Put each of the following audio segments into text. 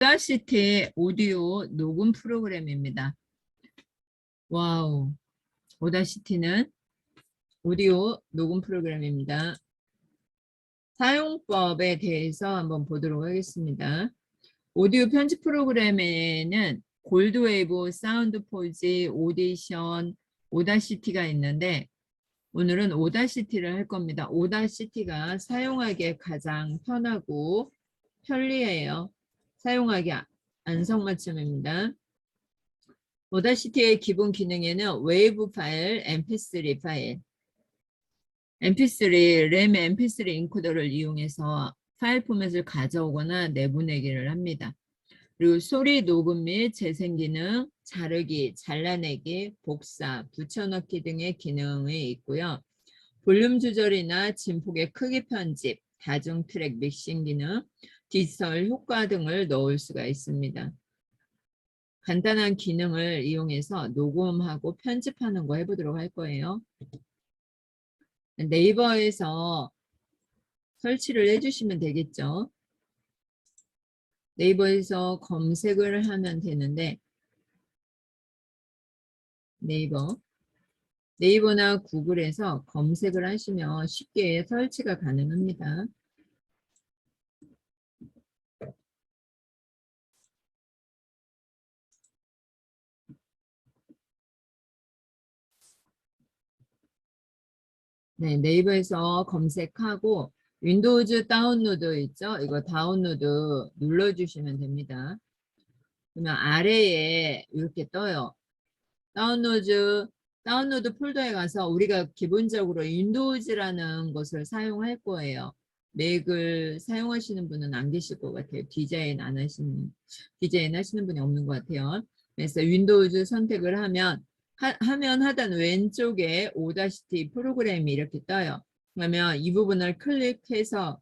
오다시티 오디오 녹음 프로그램입니다. 와우, 오다시티는 오디오 녹음 프로그램입니다. 사용법에 대해서 한번 보도록 하겠습니다. 오디오 편집 프로그램에는 골드웨이브, 사운드포지, 오디션, 오다시티가 있는데 오늘은 오다시티를 할 겁니다. 오다시티가 사용하기에 가장 편하고 편리해요. 사용하기 안성맞춤입니다. 오다시티의 기본 기능에는 웨이브 파일, mp3 파일, mp3, 램 mp3 인코더를 이용해서 파일 포맷을 가져오거나 내보내기를 합니다. 그리고 소리 녹음 및 재생 기능, 자르기, 잘라내기, 복사, 붙여넣기 등의 기능이 있고요. 볼륨 조절이나 진폭의 크기 편집, 다중 트랙 믹싱 기능, 디지털 효과 등을 넣을 수가 있습니다. 간단한 기능을 이용해서 녹음하고 편집하는 거 해보도록 할 거예요. 네이버에서 설치를 해주시면 되겠죠. 네이버에서 검색을 하면 되는데 네이버나 구글에서 검색을 하시면 쉽게 설치가 가능합니다. 네, 네이버에서 검색하고 윈도우즈 다운로드 있죠? 이거 다운로드 눌러주시면 됩니다. 그러면 아래에 이렇게 떠요. 다운로드 폴더에 가서 우리가 기본적으로 윈도우즈라는 것을 사용할 거예요. 맥을 사용하시는 분은 안 계실 것 같아요. 디자인 하시는 분이 없는 것 같아요. 그래서 윈도우즈 선택을 하면 화면 하단 왼쪽에 오다시티 프로그램이 이렇게 떠요. 그러면 이 부분을 클릭해서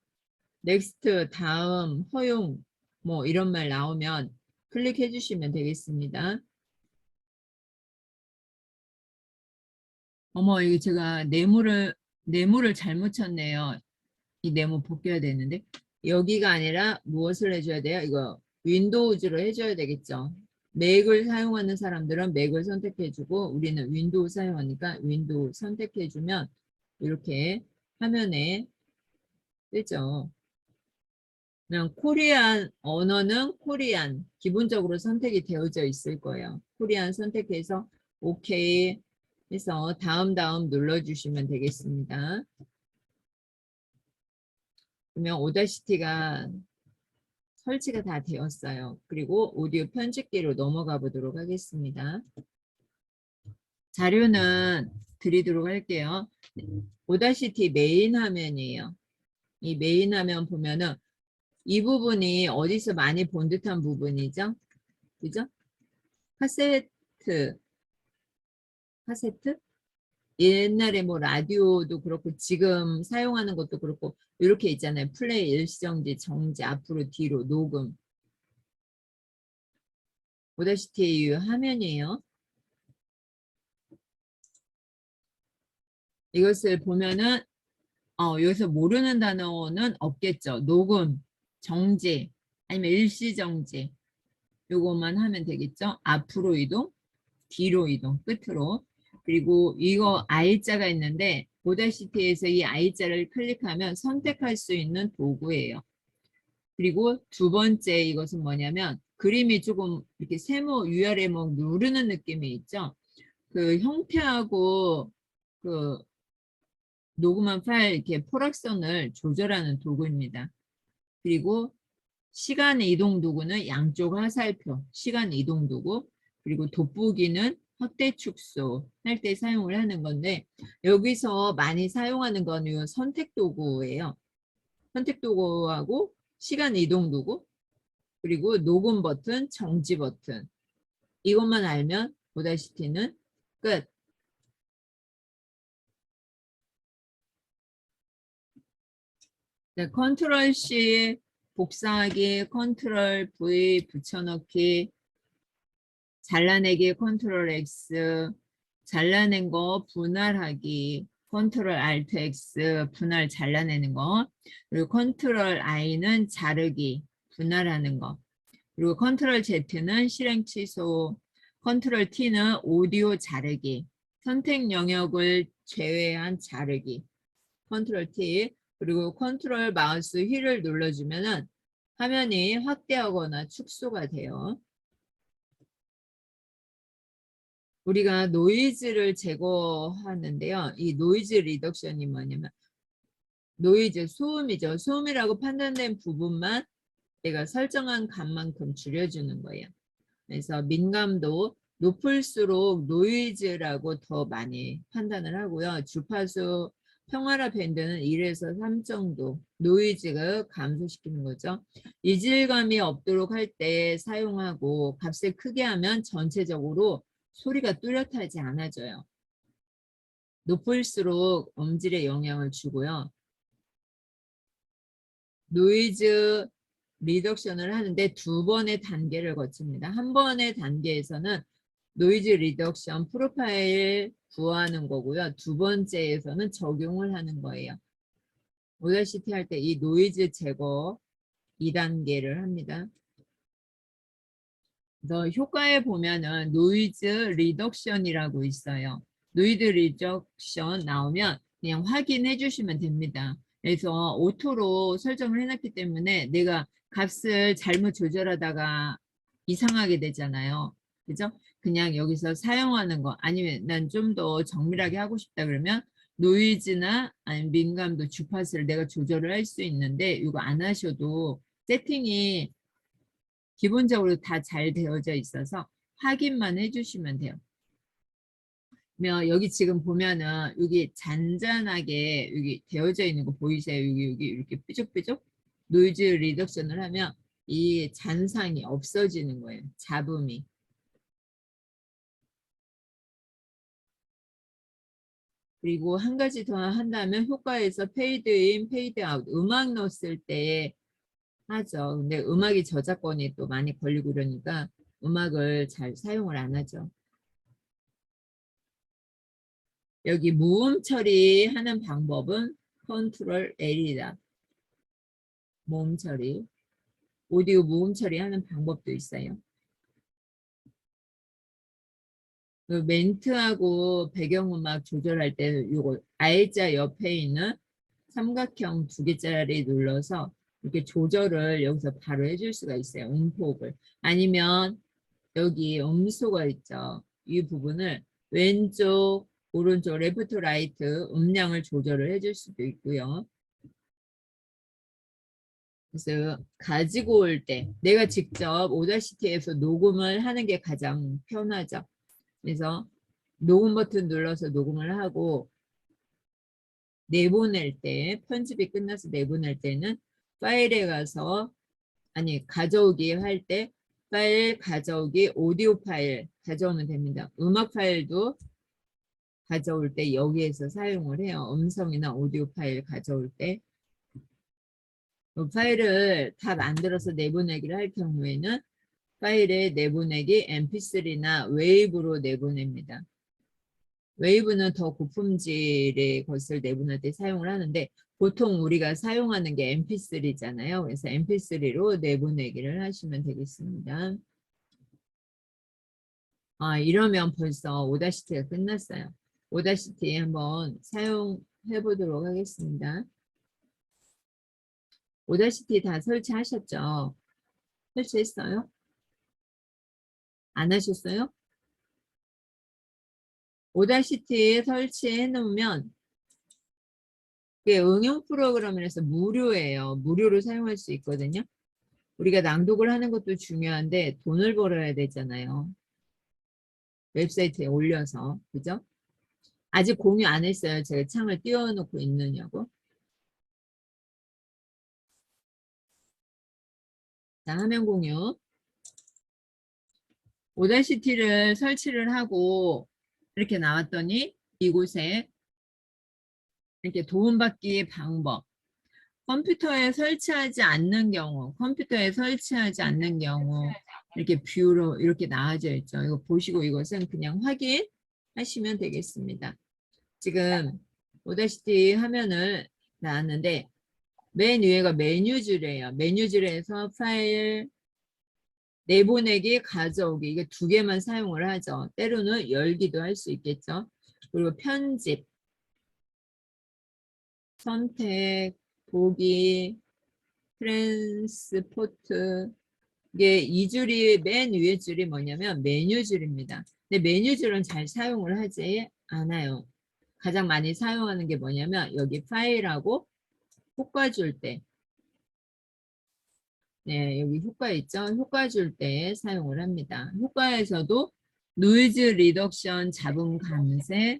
넥스트, 다음, 허용 뭐 이런 말 나오면 클릭해 주시면 되겠습니다. 어머, 이거 제가 네모를 잘못 쳤네요. 이 네모 벗겨야 되는데 여기가 아니라 무엇을 해줘야 돼요? 이거 윈도우즈로 해줘야 되겠죠. 맥을 사용하는 사람들은 맥을 선택해주고 우리는 윈도우 사용하니까 윈도우 선택해주면 이렇게 화면에 뜨죠. 그냥 코리안 언어는 코리안 기본적으로 선택이 되어져 있을 거예요. 코리안 선택해서 오케이 해서 다음 눌러주시면 되겠습니다. 그러면 오다시티가 설치가 다 되었어요. 그리고 오디오 편집기로 넘어가 보도록 하겠습니다. 자료는 드리도록 할게요. 오다시티 메인 화면이에요. 이 메인 화면 보면은 이 부분이 어디서 많이 본 듯한 부분이죠? 그죠? 카세트? 옛날에 뭐 라디오도 그렇고 지금 사용하는 것도 그렇고 이렇게 있잖아요. 플레이, 일시정지, 정지, 앞으로, 뒤로, 녹음. 오다시티의 화면이에요. 이것을 보면은 여기서 모르는 단어는 없겠죠. 녹음, 정지, 아니면 일시정지. 요것만 하면 되겠죠. 앞으로 이동, 뒤로 이동, 끝으로. 그리고 이거 I자가 있는데 오다시티에서 이 I자를 클릭하면 선택할 수 있는 도구예요. 그리고 두 번째 이것은 뭐냐면 그림이 조금 이렇게 세모 위아래 뭐 누르는 느낌이 있죠. 그 형태하고 그 녹음한 파일 이렇게 포락선을 조절하는 도구입니다. 그리고 시간 이동 도구는 양쪽 화살표, 시간 이동 도구, 그리고 돋보기는 확대 축소 할 때 사용을 하는 건데 여기서 많이 사용하는 거는 선택 도구예요. 선택 도구하고 시간 이동 도구, 그리고 녹음 버튼, 정지 버튼. 이것만 알면 오다시티는 끝. 네, 컨트롤 C 복사하기, 컨트롤 V 붙여넣기, 잘라내기, 컨트롤 X, 잘라낸 거 분할하기, 컨트롤 Alt X, 분할 잘라내는 거, 그리고 컨트롤 I는 자르기, 분할하는 거. 그리고 컨트롤 Z는 실행 취소, 컨트롤 T는 오디오 자르기, 선택 영역을 제외한 자르기, 컨트롤 T, 그리고 컨트롤 마우스 휠을 눌러주면은 화면이 확대하거나 축소가 돼요. 우리가 노이즈를 제거하는데요. 이 노이즈 리덕션이 뭐냐면 노이즈, 소음이죠. 소음이라고 판단된 부분만 내가 설정한 값만큼 줄여주는 거예요. 그래서 민감도 높을수록 노이즈라고 더 많이 판단을 하고요. 주파수 평활화 밴드는 1에서 3 정도 노이즈가 감소시키는 거죠. 이질감이 없도록 할 때 사용하고 값을 크게 하면 전체적으로 소리가 뚜렷하지 않아져요. 높을수록 음질에 영향을 주고요. 노이즈 리덕션을 하는데 두 번의 단계를 거칩니다. 한 번의 단계에서는 노이즈 리덕션 프로파일 구하는 거고요. 두 번째에서는 적용을 하는 거예요. 오다시티 할 때 이 노이즈 제거 2단계를 합니다. 그래서 효과에 보면은 노이즈 리덕션이라고 있어요. 노이즈 리덕션 나오면 그냥 확인해 주시면 됩니다. 그래서 오토로 설정을 해놨기 때문에 내가 값을 잘못 조절하다가 이상하게 되잖아요. 그죠? 그냥 여기서 사용하는 거 아니면 난 좀 더 정밀하게 하고 싶다 그러면 노이즈나 아니면 민감도 주파수를 내가 조절을 할 수 있는데 이거 안 하셔도 세팅이 기본적으로 다 잘 되어져 있어서 확인만 해주시면 돼요. 여기 지금 보면은 여기 잔잔하게 여기 되어져 있는 거 보이세요? 여기 이렇게 삐죽삐죽 노이즈 리덕션을 하면 이 잔상이 없어지는 거예요. 잡음이. 그리고 한 가지 더 한다면 효과에서 페이드 인, 페이드 아웃 음악 넣었을 때 하죠. 근데 음악이 저작권이 또 많이 걸리고 그러니까 음악을 잘 사용을 안 하죠. 여기 무음 처리하는 방법은 컨트롤 L이다. 무음 처리. 오디오 무음 처리하는 방법도 있어요. 그 멘트하고 배경음악 조절할 때 이거 R자 옆에 있는 삼각형 2개짜리 눌러서 이렇게 조절을 여기서 바로 해줄 수가 있어요. 음폭을. 아니면 여기 음소가 있죠. 이 부분을 왼쪽, 오른쪽, 레프트, 라이트 음량을 조절을 해줄 수도 있고요. 그래서 가지고 올 때 내가 직접 오다시티에서 녹음을 하는 게 가장 편하죠. 그래서 녹음 버튼 눌러서 녹음을 하고 내보낼 때 편집이 끝나서 내보낼 때는 파일에 가서 아니 가져오기 할 때 파일 가져오기 오디오 파일 가져오면 됩니다. 음악 파일도 가져올 때 여기에서 사용을 해요. 음성이나 오디오 파일 가져올 때 파일을 다 만들어서 내보내기를 할 경우에는 파일의 내보내기 mp3나 웨이브로 내보냅니다. 웨이브는 더 고품질의 것을 내보낼 때 사용을 하는데 보통 우리가 사용하는 게 mp3잖아요. 그래서 mp3로 내보내기를 하시면 되겠습니다. 이러면 벌써 오다시티가 끝났어요. 오다시티 한번 사용해 보도록 하겠습니다. 오다시티 다 설치하셨죠? 설치했어요? 안 하셨어요? 오다시티 설치해 놓으면 그게 응용 프로그램이라서 무료예요. 무료로 사용할 수 있거든요. 우리가 낭독을 하는 것도 중요한데 돈을 벌어야 되잖아요. 웹사이트에 올려서. 그죠? 아직 공유 안 했어요. 제가 창을 띄워놓고 있느냐고. 자, 화면 공유. 오다시티를 설치를 하고 이렇게 나왔더니 이곳에 이렇게 도움받기 방법. 컴퓨터에 설치하지 않는 경우 이렇게 뷰로 이렇게 나와져 있죠. 이거 보시고 이것은 그냥 확인하시면 되겠습니다. 지금 오다시티 화면을 나왔는데 맨 위에가 메뉴줄이에요. 메뉴줄에서 파일, 내보내기, 가져오기 이게 두 개만 사용을 하죠. 때로는 열기도 할 수 있겠죠. 그리고 편집, 선택, 보기, 트랜스포트 이게 이 줄이 맨 위에 줄이 뭐냐면 메뉴 줄입니다. 근데 메뉴 줄은 잘 사용을 하지 않아요. 가장 많이 사용하는 게 뭐냐면 여기 파일하고 효과 줄 때, 네, 여기 효과 있죠? 효과 줄 때 사용을 합니다. 효과에서도 노이즈 리덕션 잡음 감쇄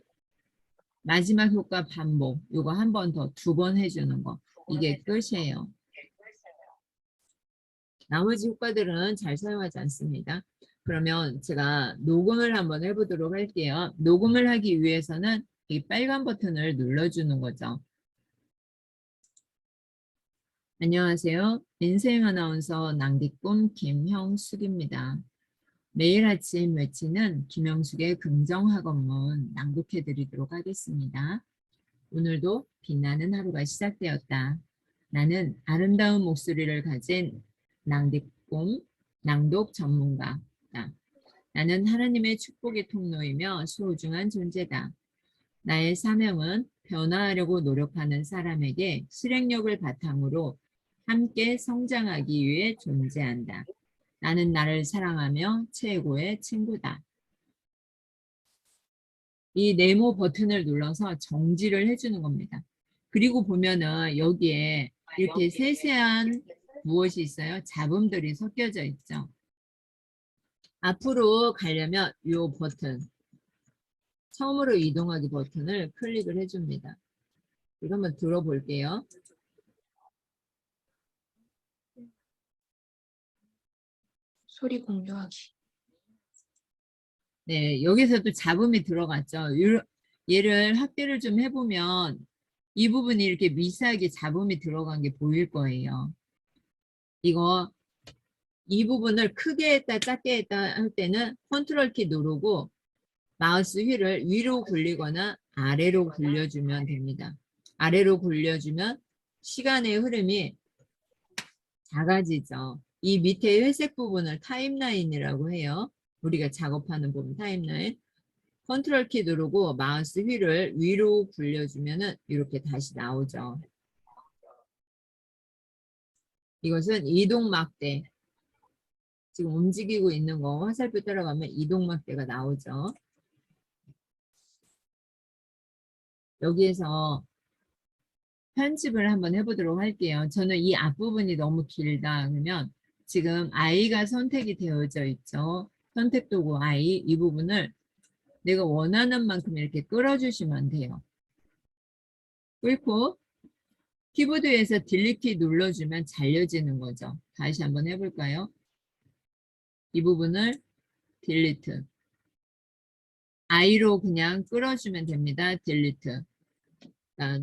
마지막 효과 반복 이거 한 번 더 두 번 해주는 거 이게 끝이에요. 나머지 효과들은 잘 사용하지 않습니다. 그러면 제가 녹음을 한번 해보도록 할게요. 녹음을 하기 위해서는 이 빨간 버튼을 눌러주는 거죠. 안녕하세요. 인생 아나운서 낭디꿈 김형숙입니다. 매일 아침 외치는 김형숙의 긍정학원문 낭독해 드리도록 하겠습니다. 오늘도 빛나는 하루가 시작되었다. 나는 아름다운 목소리를 가진 낭디꿈 낭독 전문가다. 나는 하나님의 축복의 통로이며 소중한 존재다. 나의 사명은 변화하려고 노력하는 사람에게 실행력을 바탕으로 함께 성장하기 위해 존재한다. 나는 나를 사랑하며 최고의 친구다. 이 네모 버튼을 눌러서 정지를 해주는 겁니다. 그리고 보면은 여기에 이렇게 세세한 무엇이 있어요? 잡음들이 섞여져 있죠. 앞으로 가려면 이 버튼, 처음으로 이동하기 버튼을 클릭을 해줍니다. 이거 한번 들어볼게요. 소리 공유하기. 네, 여기서도 잡음이 들어갔죠. 얘를 합계를 좀 해보면 이 부분이 이렇게 미세하게 잡음이 들어간 게 보일 거예요. 이 부분을 크게 했다 작게 했다 할 때는 컨트롤 키 누르고 마우스 휠을 위로 굴리거나 아래로 굴려주면 됩니다. 아래로 굴려주면 시간의 흐름이 작아지죠. 이 밑에 회색 부분을 타임라인이라고 해요. 우리가 작업하는 부분 타임라인. 컨트롤 키 누르고 마우스 휠을 위로 굴려주면 이렇게 다시 나오죠. 이것은 이동막대. 지금 움직이고 있는 거 화살표 따라가면 이동막대가 나오죠. 여기에서 편집을 한번 해보도록 할게요. 저는 이 앞부분이 너무 길다 그러면 지금 I가 선택이 되어져 있죠. 선택 도구 I 이 부분을 내가 원하는 만큼 이렇게 끌어주시면 돼요. 끌고 키보드에서 딜리트 키 눌러주면 잘려지는 거죠. 다시 한번 해볼까요? 이 부분을 딜리트 I로 그냥 끌어주면 됩니다. 딜리트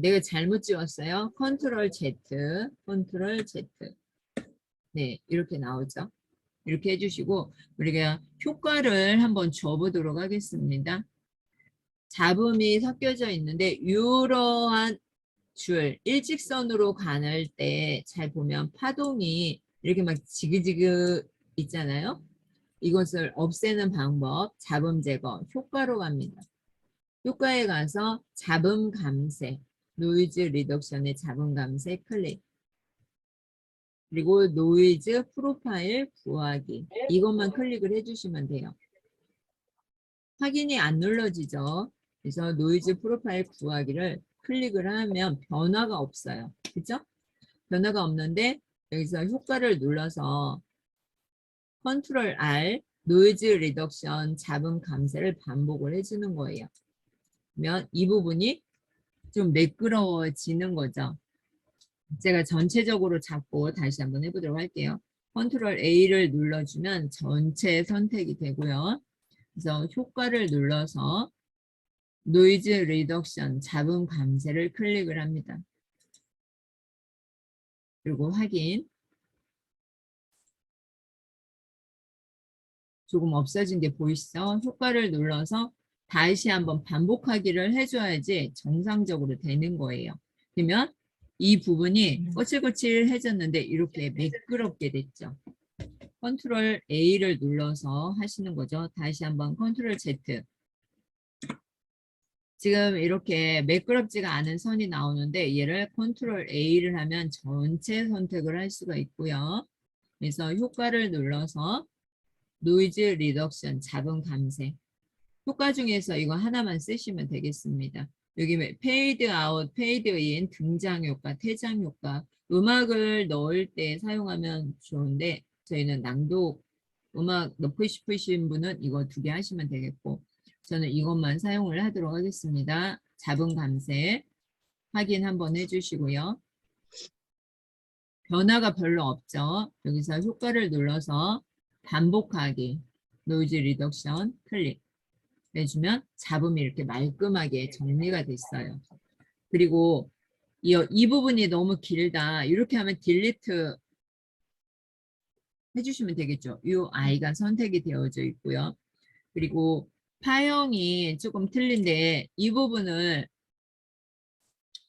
내가 잘못 지웠어요. 컨트롤 Z 컨트롤 Z 네 이렇게 나오죠. 이렇게 해주시고 우리가 효과를 한번 줘보도록 하겠습니다. 잡음이 섞여져 있는데 이러한 줄 일직선으로 가는 때 잘 보면 파동이 이렇게 막 지그지그 있잖아요. 이것을 없애는 방법 잡음 제거 효과로 갑니다. 효과에 가서 잡음 감쇄 노이즈 리덕션의 잡음 감쇄 클릭 그리고 노이즈 프로파일 구하기 이것만 클릭을 해주시면 돼요. 확인이 안 눌러지죠. 그래서 노이즈 프로파일 구하기를 클릭을 하면 변화가 없어요. 그죠? 변화가 없는데 여기서 효과를 눌러서 컨트롤 R 노이즈 리덕션 잡음 감쇄를 반복을 해주는 거예요. 그러면 이 부분이 좀 매끄러워지는 거죠. 제가 전체적으로 잡고 다시 한번 해보도록 할게요. 컨트롤 A를 눌러주면 전체 선택이 되고요. 그래서 효과를 눌러서 노이즈 리덕션 잡음 감쇄를 클릭을 합니다. 그리고 확인. 조금 없어진 게 보이시죠? 효과를 눌러서 다시 한번 반복하기를 해줘야지 정상적으로 되는 거예요. 그러면 이 부분이 거칠거칠해졌는데 이렇게 매끄럽게 됐죠. 컨트롤 A를 눌러서 하시는 거죠. 다시 한번 컨트롤 Z. 지금 이렇게 매끄럽지가 않은 선이 나오는데 얘를 컨트롤 A를 하면 전체 선택을 할 수가 있고요. 그래서 효과를 눌러서 노이즈 리덕션, 잡음 감쇄. 효과 중에서 이거 하나만 쓰시면 되겠습니다. 여기 페이드 아웃, 페이드 인, 등장 효과, 퇴장 효과. 음악을 넣을 때 사용하면 좋은데 저희는 낭독 음악 넣고 싶으신 분은 이거 2개 하시면 되겠고 저는 이것만 사용을 하도록 하겠습니다. 잡음 감쇄 확인 한번 해주시고요. 변화가 별로 없죠. 여기서 효과를 눌러서 반복하기, 노이즈 리덕션 클릭 해주면 잡음이 이렇게 말끔하게 정리가 됐어요. 그리고 이 부분이 너무 길다. 이렇게 하면 딜리트 해주시면 되겠죠. 이 아이가 선택이 되어져 있고요. 그리고 파형이 조금 틀린데 이 부분을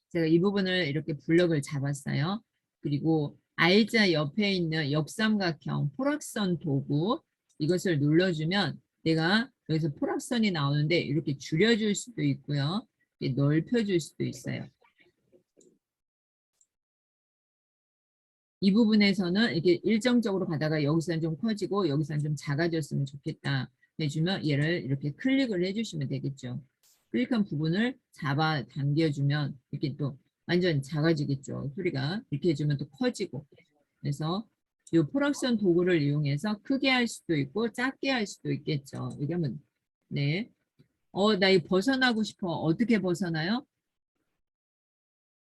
제가 이 부분을 이렇게 블럭을 잡았어요. 그리고 R자 옆에 있는 역삼각형 포락선 도구 이것을 눌러주면 내가 여기서 포락선이 나오는데 이렇게 줄여줄 수도 있고요. 이렇게 넓혀줄 수도 있어요. 이 부분에서는 이렇게 일정적으로 가다가 여기서는 좀 커지고 여기서는 좀 작아졌으면 좋겠다 해주면 얘를 이렇게 클릭을 해주시면 되겠죠. 클릭한 부분을 잡아 당겨주면 이렇게 또 완전 작아지겠죠. 소리가 이렇게 해주면 또 커지고 그래서 이 포락션 도구를 이용해서 크게 할 수도 있고 작게 할 수도 있겠죠. 이게 하면 네. 나 이거 벗어나고 싶어. 어떻게 벗어나요?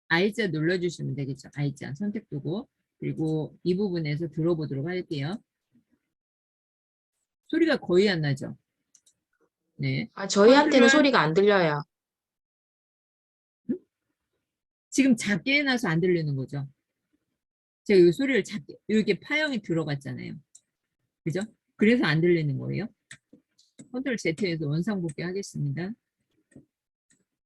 I자 눌러주시면 되겠죠. I자 선택 도구. 그리고 이 부분에서 들어보도록 할게요. 소리가 거의 안 나죠? 네. 저희한테는 컨트롤, 소리가 안 들려요. 지금 작게 해놔서 안 들리는 거죠? 제가 이 소리를 작게, 이렇게 파형이 들어갔잖아요. 그죠? 그래서 안 들리는 거예요. 컨트롤 Z에서 원상복귀 하겠습니다.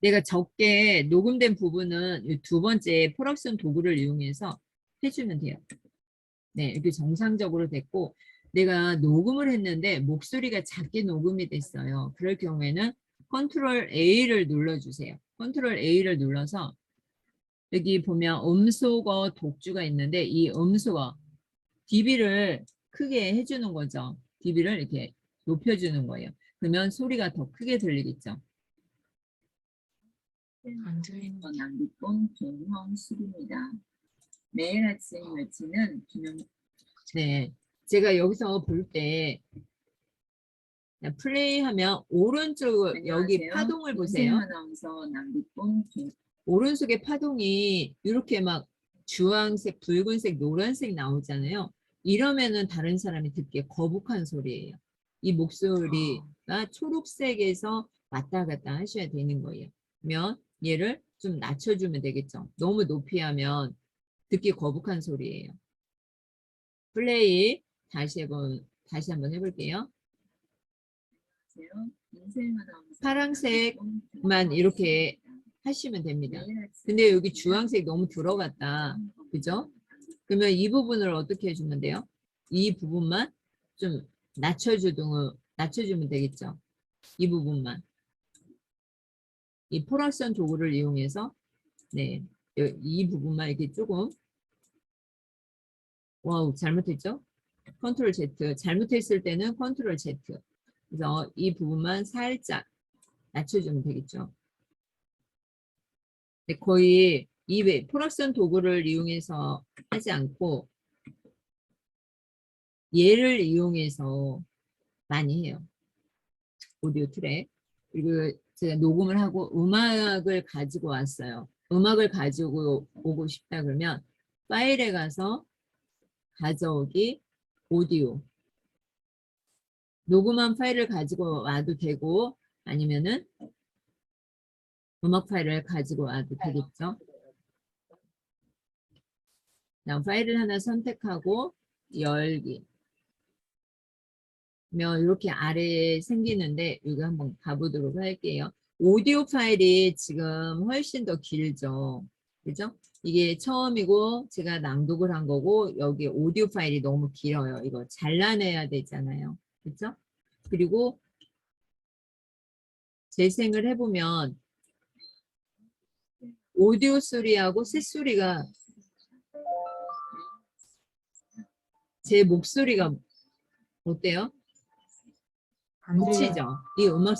내가 적게 녹음된 부분은 이 2번째 프로덕션 도구를 이용해서 해주면 돼요. 네, 이렇게 정상적으로 됐고 내가 녹음을 했는데 목소리가 작게 녹음이 됐어요. 그럴 경우에는 컨트롤 A를 눌러주세요. 컨트롤 A를 눌러서 여기 보면 음소거 독주가 있는데 이 음소거 dB를 크게 해주는 거죠. dB를 이렇게 높여주는 거예요. 그러면 소리가 더 크게 들리겠죠. 안 들리는 거. 낭비본 김형식입니다. 매일 아침 외치는 김영. 네, 제가 여기서 볼 때 플레이하면 오른쪽 여기 파동을 보세요. 아나운서 낭비본 김. 오른쪽에 파동이 이렇게 막 주황색, 붉은색, 노란색 나오잖아요. 이러면은 다른 사람이 듣기에 거북한 소리예요. 이 목소리가 초록색에서 왔다 갔다 하셔야 되는 거예요. 그러면 얘를 좀 낮춰주면 되겠죠. 너무 높이 하면 듣기 거북한 소리예요. 플레이 다시 한번 해볼게요. 파란색만 이렇게 하시면 됩니다. 근데 여기 주황색 너무 들어갔다. 그죠? 그러면 이 부분을 어떻게 해주면 돼요? 이 부분만 좀 낮춰주면 되겠죠? 이 부분만. 이 포락션 도구를 이용해서 네, 이 부분만 이렇게 조금 와우 잘못했죠? 컨트롤 Z 잘못했을 때는 컨트롤 Z 그래서 이 부분만 살짝 낮춰주면 되겠죠. 거의 이 포락션 도구를 이용해서 하지 않고 얘를 이용해서 많이 해요. 오디오 트랙. 그리고 제가 녹음을 하고 음악을 가지고 왔어요. 음악을 가지고 오고 싶다 그러면 파일에 가서 가져오기 오디오. 녹음한 파일을 가지고 와도 되고 아니면은 음악 파일을 가지고 와도 되겠죠. 그다음 파일을 하나 선택하고 열기. 그러면 이렇게 아래에 생기는데 이거 한번 가보도록 할게요. 오디오 파일이 지금 훨씬 더 길죠. 그죠? 이게 처음이고 제가 낭독을 한 거고 여기 오디오 파일이 너무 길어요. 이거 잘라내야 되잖아요. 그죠? 그리고 재생을 해보면 오디오 소리하고 새소리가 제 목소리가 어때요? 안 들려요. 묻히죠? 이 음악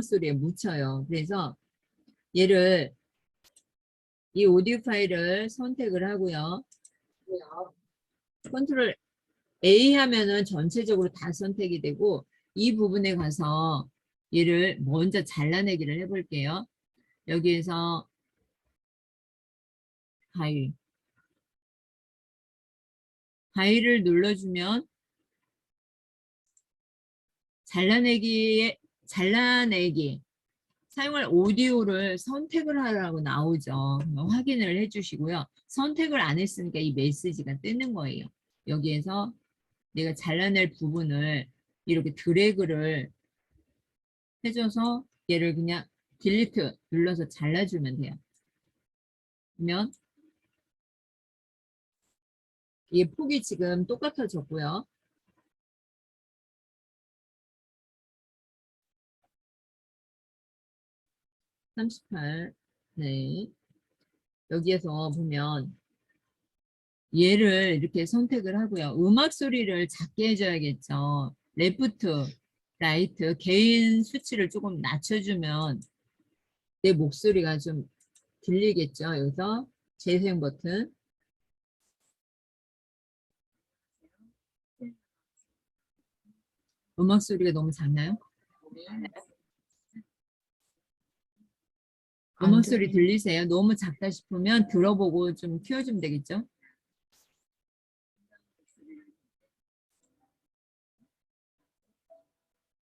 소리에 묻혀요. 그래서 얘를 이 오디오 파일을 선택을 하고요. 컨트롤 A 하면은 전체적으로 다 선택이 되고 이 부분에 가서 얘를 먼저 잘라내기를 해볼게요. 여기에서 가위를 눌러주면 잘라내기 사용할 오디오를 선택을 하라고 나오죠. 확인을 해주시고요. 선택을 안 했으니까 이 메시지가 뜨는 거예요. 여기에서 내가 잘라낼 부분을 이렇게 드래그를 해줘서 얘를 그냥 딜리트 눌러서 잘라주면 돼요. 그러면 이게 폭이 지금 똑같아졌고요. 네. 여기에서 보면 얘를 이렇게 선택을 하고요. 음악 소리를 작게 해줘야겠죠. 레프트, 라이트, 게인 수치를 조금 낮춰주면 내 목소리가 좀 들리겠죠. 여기서 재생 버튼. 음악 소리가 너무 작나요? 음악 소리 들리세요? 너무 작다 싶으면 들어보고 좀 키워주면 되겠죠?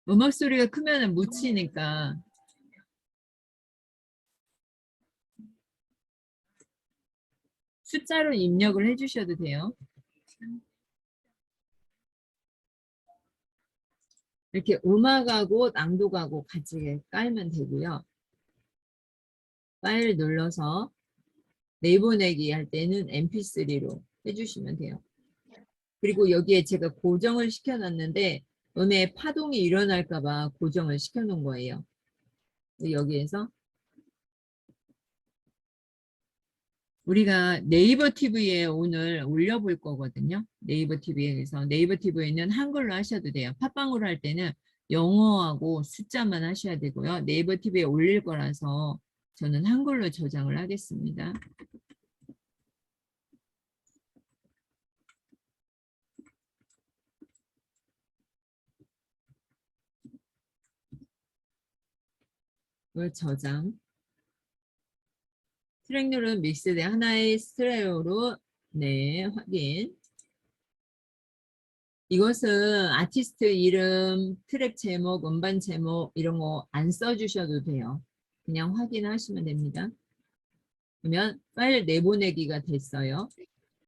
음악 소리가 크면 묻히니까 숫자로 입력을 해주셔도 돼요. 이렇게 음악하고 낭독하고 같이 깔면 되고요. 파일 눌러서 내보내기 할 때는 mp3로 해주시면 돼요. 그리고 여기에 제가 고정을 시켜놨는데 음의 파동이 일어날까봐 고정을 시켜놓은 거예요. 여기에서 우리가 네이버 TV에 오늘 올려볼 거거든요. 네이버 TV에서 네이버 TV에는 한글로 하셔도 돼요. 팟빵으로 할 때는 영어하고 숫자만 하셔야 되고요. 네이버 TV에 올릴 거라서 저는 한글로 저장을 하겠습니다. 이걸 저장. 트랙률은 믹스돼 하나의 스테레오로 네 확인. 이것은 아티스트 이름, 트랙 제목, 음반 제목 이런 거 안 써주셔도 돼요. 그냥 확인하시면 됩니다. 그러면 파일 내보내기가 됐어요.